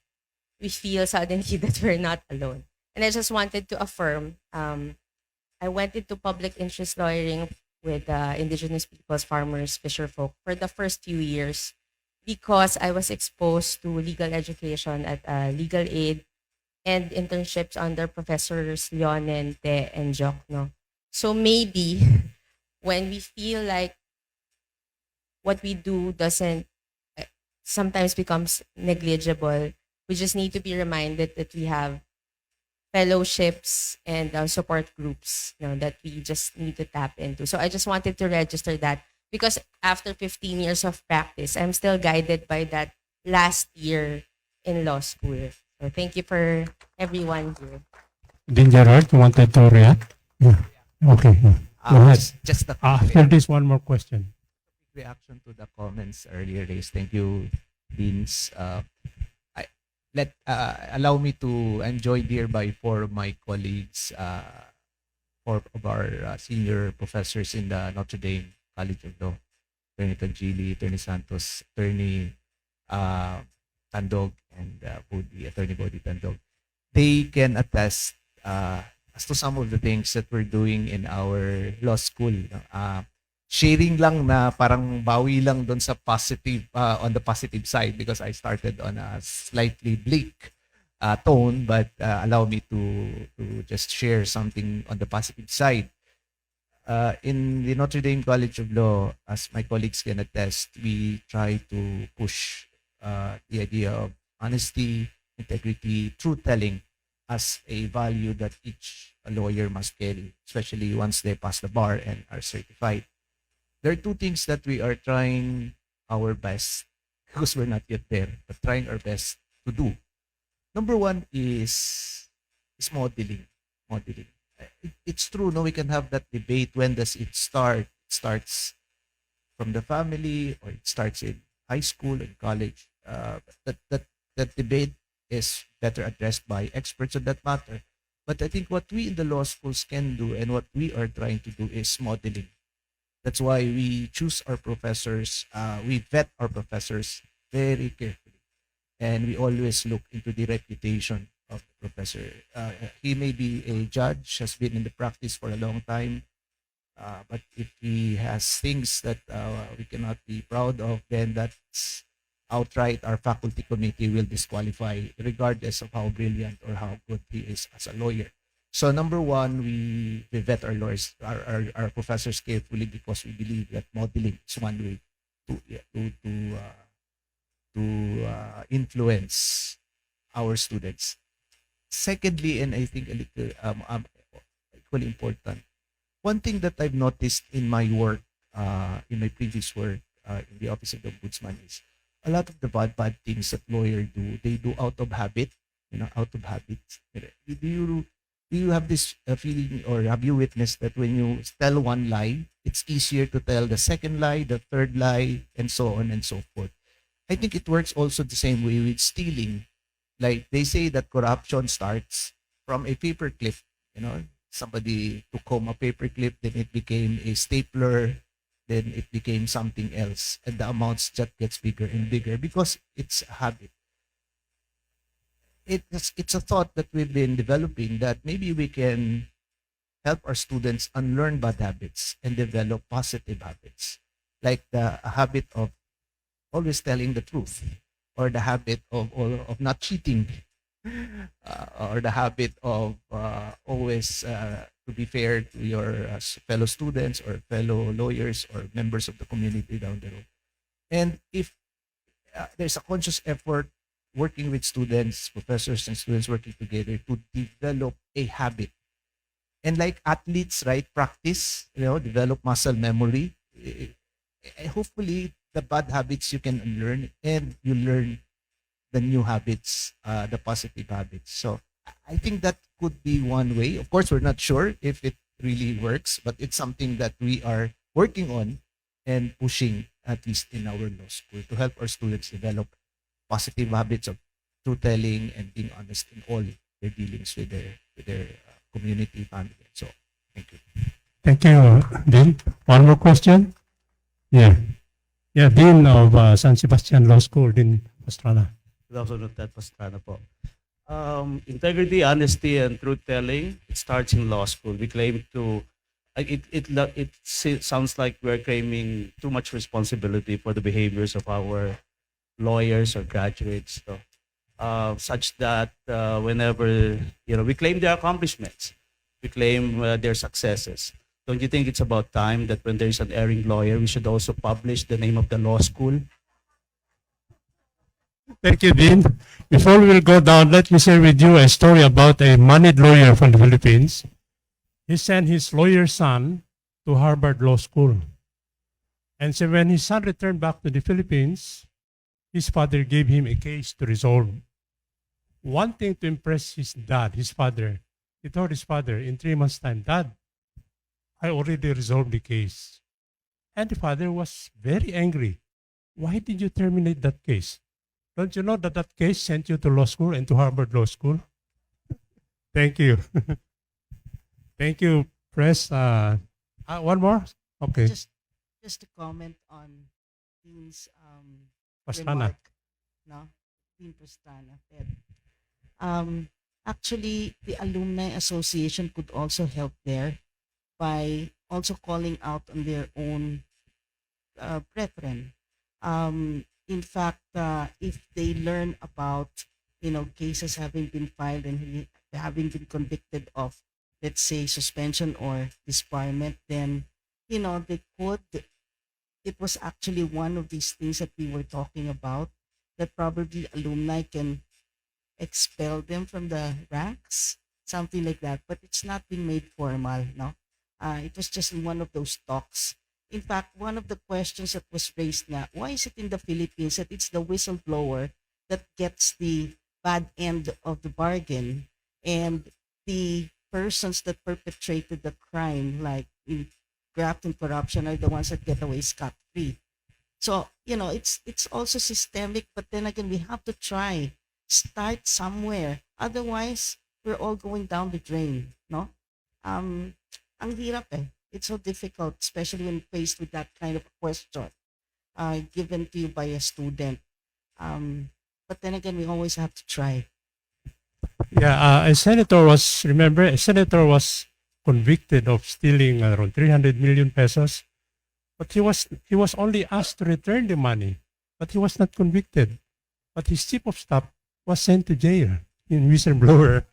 we feel suddenly that we're not alone. And I just wanted to affirm, I went into public interest lawyering with indigenous peoples, farmers, fisherfolk for the first few years because I was exposed to legal education at legal aid and internships under Professors Leonen, Te, and Jokno. So maybe when we feel like what we do doesn't sometimes becomes negligible, we just need to be reminded that we have fellowships and support groups, that we just need to tap into. So I just wanted to register that because after 15 years of practice, I'm still guided by that last year in law school. So thank you for everyone here. then Gerard, you wanted to react? Yeah. Okay. Yeah. Go ahead. Just a quick After this, one more question. reaction to the comments earlier raised. Thank you, Deans. Allow me to enjoy hereby four of my colleagues, four of our senior professors in the Notre Dame College of Law, Attorney Tangili, Attorney Santos, Attorney Tandog, and Attorney Bodhi Tandog. They can attest as to some of the things that we're doing in our law school. Sharing lang na parang bawi lang doon sa positive, on the positive side, because I started on a slightly bleak tone, but allow me to just share something on the positive side. In the Notre Dame College of Law, as my colleagues can attest, we try to push the idea of honesty, integrity, truth-telling as a value that each lawyer must carry, especially once they pass the bar and are certified. There are two things that we are trying our best, because we're not yet there, but trying our best to do. Number one is modeling. It's true, no, we can have that debate. When does it start? It starts from the family, or it starts in high school and college. That debate is better addressed by experts on that matter. But I think what we in the law schools can do, and what we are trying to do, is modeling. That's why we choose our professors. We vet our professors very carefully, and we always look into the reputation of the professor. He may be a judge, has been in the practice for a long time, but if he has things that we cannot be proud of, then that's outright our faculty committee will disqualify, regardless of how brilliant or how good he is as a lawyer. So number one, we vet our lawyers, our professors carefully, because we believe that modeling is one way to influence our students. Secondly, and I think a little equally important, one thing that I've noticed in my work, in my previous work in the Office of the Ombudsman, is a lot of the bad things that lawyers do, they do out of habit, out of habit. Do you have this feeling, or have you witnessed that when you tell one lie, it's easier to tell the second lie, the third lie, and so on and so forth? I think it works also the same way with stealing. Like they say that corruption starts from a paperclip. Somebody took home a paperclip, then it became a stapler, then it became something else, and the amounts just gets bigger and bigger because it's a habit. It's a thought that we've been developing, that maybe we can help our students unlearn bad habits and develop positive habits, like the habit of always telling the truth, or the habit of not cheating, or the habit of always to be fair to your fellow students or fellow lawyers or members of the community down the road. And if there's a conscious effort working with students, professors and students working together to develop a habit. And like athletes, right, practice, develop muscle memory. Hopefully, the bad habits you can unlearn and you learn the new habits, the positive habits. So I think that could be one way. Of course, we're not sure if it really works, but it's something that we are working on and pushing, at least in our law school, to help our students develop positive habits of truth-telling and being honest in all their dealings with their community, family, and so on. Thank you. Thank you, Dean. One more question? Yeah. Yeah, Dean of San Sebastian Law School, Dean Estrada. Good afternoon, Ted Pastrana po. Integrity, honesty, and truth-telling, it starts in law school. We claim to, sounds like we're claiming too much responsibility for the behaviors of our lawyers or graduates. So, such that whenever, we claim their accomplishments, we claim their successes. Don't you think it's about time that when there's an erring lawyer, we should also publish the name of the law school? Thank you, Dean. Before we will go down, let me share with you a story about a moneyed lawyer from the Philippines. He sent his lawyer son to Harvard Law School. And so when his son returned back to the Philippines, his father gave him a case to resolve. Wanting to impress his dad, his father, he told his father in 3 months' time, Dad, I already resolved the case. And the father was very angry. Why did you terminate that case? Don't you know that that case sent you to law school and to Harvard Law School? Thank you. Thank you, Press. One more? Okay. Just to comment on Dean's Pastrana. remark, no? Dean Pastrana, Ted. Actually, the Alumni Association could also help there by also calling out on their own brethren. In fact, if they learn about, cases having been filed and having been convicted of, let's say, suspension or disbarment, then, they could, it was actually one of these things that we were talking about, that probably alumni can expel them from the ranks, something like that. But it's not being made formal, no? It was just in one of those talks. In fact, one of the questions that was raised na, why is it in the Philippines that it's the whistleblower that gets the bad end of the bargain, and the persons that perpetrated the crime, like in graft and corruption, are the ones that get away scot-free? So, it's also systemic, but then again, we have to start somewhere. Otherwise, we're all going down the drain, no? Ang hirap eh. It's so difficult, especially when faced with that kind of question given to you by a student. But then again, we always have to try. Yeah, a senator was convicted of stealing around 300 million pesos, but he was only asked to return the money, but he was not convicted. But his chief of staff was sent to jail in whistleblower.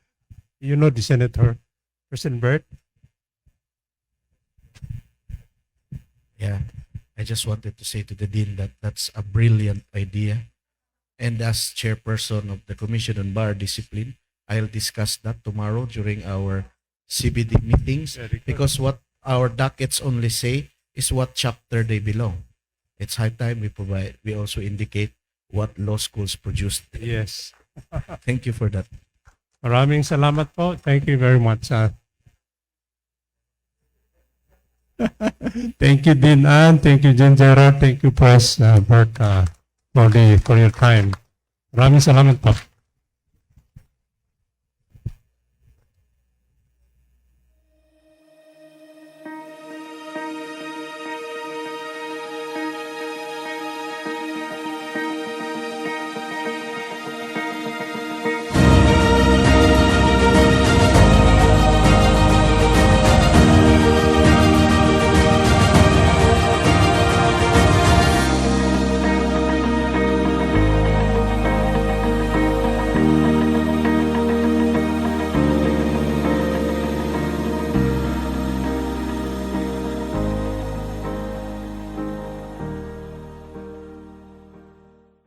You know the senator, President Burt. Yeah, I just wanted to say to the Dean that that's a brilliant idea. And as chairperson of the Commission on Bar Discipline, I'll discuss that tomorrow during our CBD meetings, Very good. because what our dockets only say is what chapter they belong. It's high time we also indicate what law schools produced. Yes. Thank you for that. Maraming salamat po. Thank you very much. Thank you, Dean Ann. Thank you, Gerard. Thank you, Press, Burt, for your time. Maraming salamat po.